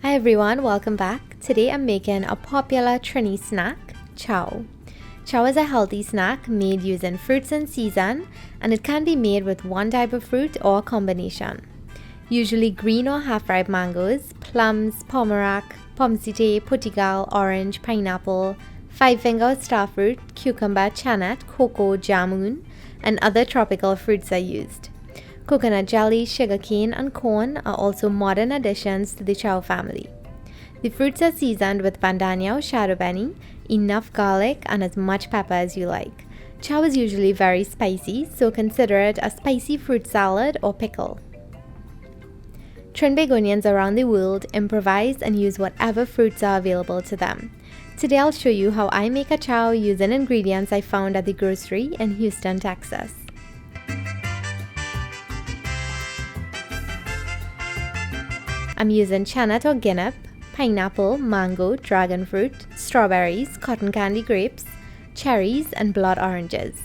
Hi everyone, welcome back. Today I'm making a popular Trini snack, chow. Chow is a healthy snack made using fruits in season, and it can be made with one type of fruit or a combination. Usually green or half-ripe mangoes, plums, pomerac, pomsite, potigal, orange, pineapple, five-finger starfruit, cucumber, chanat, cocoa, jamun, and other tropical fruits are used. Coconut jelly, sugarcane, and corn are also modern additions to the chow family. The fruits are seasoned with bandania or shadow beni, enough garlic, and as much pepper as you like. Chow is usually very spicy, so consider it a spicy fruit salad or pickle. Trinbagonians around the world improvise and use whatever fruits are available to them. Today I'll show you how I make a chow using ingredients I found at the grocery in Houston, Texas. I'm using chanat or guinep, pineapple, mango, dragon fruit, strawberries, cotton candy grapes, cherries, and blood oranges.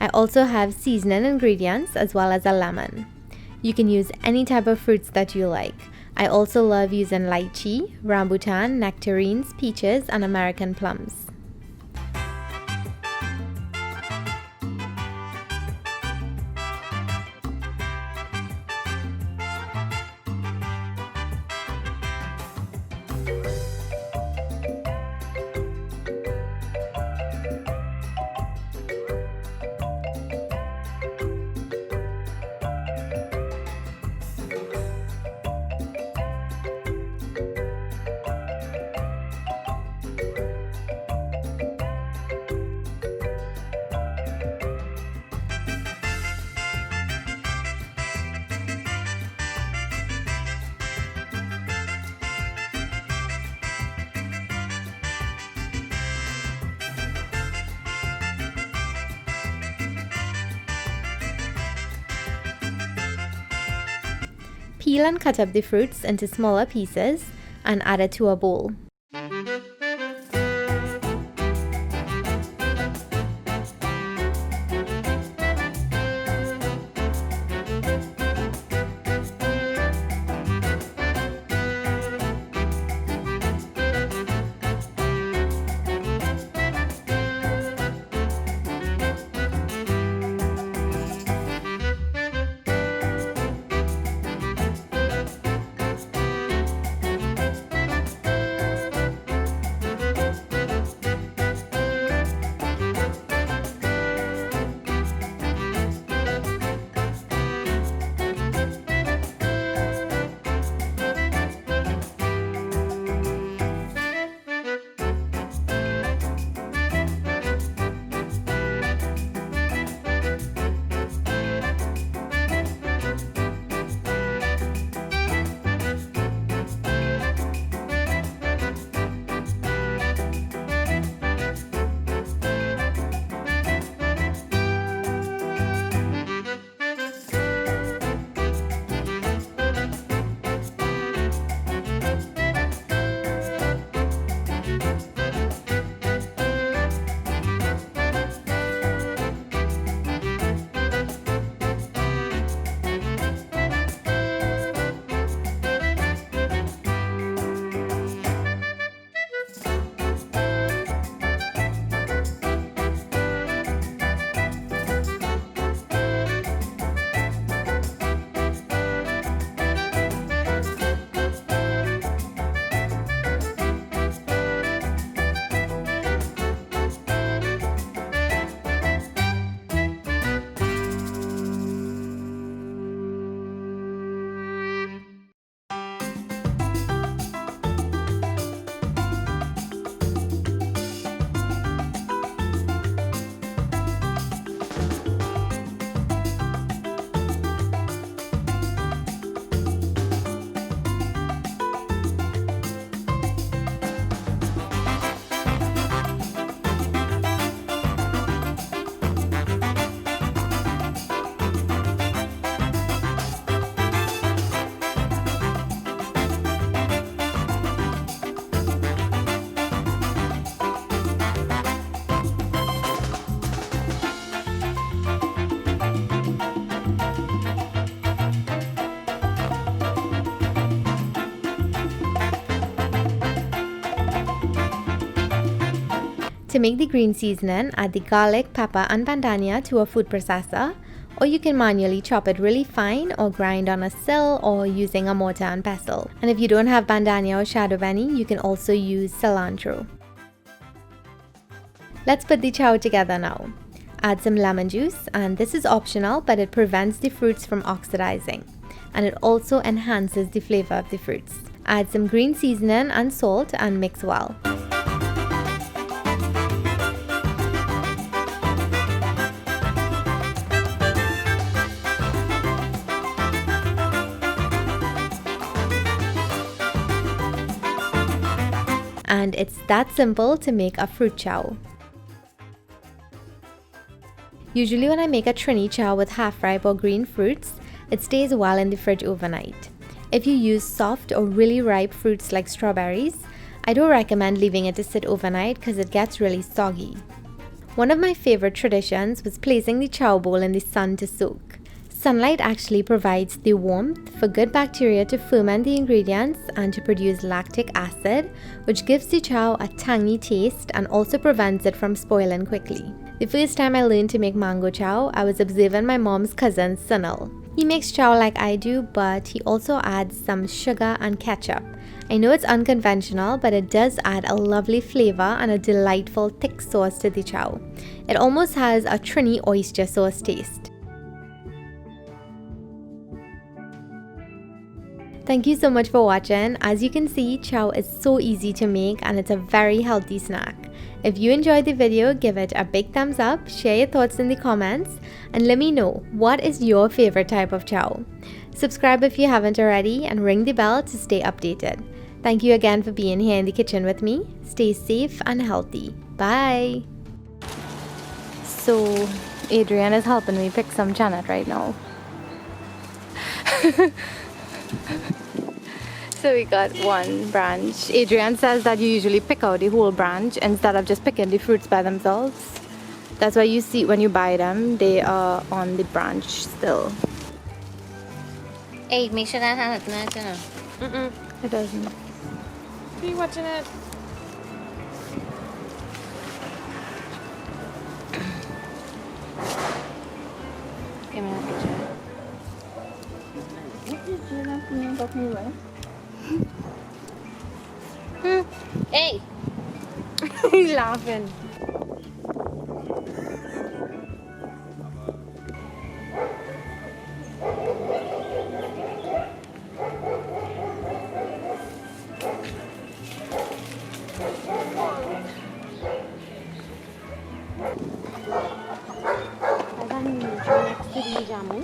I also have seasoning ingredients as well as a lemon. You can use any type of fruits that you like. I also love using lychee, rambutan, nectarines, peaches, and American plums. Peel and cut up the fruits into smaller pieces and add it to a bowl. To make the green seasoning, add the garlic, pepper and bandania to a food processor, or you can manually chop it really fine or grind on a sill or using a mortar and pestle. And if you don't have bandania or shadow benny, you can also use cilantro. Let's put the chow together now. Add some lemon juice, and this is optional, but it prevents the fruits from oxidizing, and it also enhances the flavor of the fruits. Add some green seasoning and salt and mix well. And it's that simple to make a fruit chow. Usually when I make a Trini chow with half-ripe or green fruits, it stays well in the fridge overnight. If you use soft or really ripe fruits like strawberries, I don't recommend leaving it to sit overnight because it gets really soggy. One of my favorite traditions was placing the chow bowl in the sun to soak. Sunlight actually provides the warmth for good bacteria to ferment the ingredients and to produce lactic acid, which gives the chow a tangy taste and also prevents it from spoiling quickly. The first time I learned to make mango chow, I was observing my mom's cousin Sunil. He makes chow like I do, but he also adds some sugar and ketchup. I know it's unconventional, but it does add a lovely flavor and a delightful thick sauce to the chow. It almost has a Trini oyster sauce taste. Thank you so much for watching. As you can see, chow is so easy to make and it's a very healthy snack. If you enjoyed the video, give it a big thumbs up, share your thoughts in the comments, and let me know what is your favorite type of chow. Subscribe if you haven't already and ring the bell to stay updated. Thank you again for being here in the kitchen with me. Stay safe and healthy. Bye! So, Adrian is helping me pick some Janet right now. So we got one branch. Adrian says that you usually pick out the whole branch instead of just picking the fruits by themselves. That's why you see when you buy them, they are on the branch still. Hey, make sure that has not, you know. It doesn't. Are you watching it? Give me that picture. What did you not mean about me, right? Hey! He's laughing. I got next to the jamun.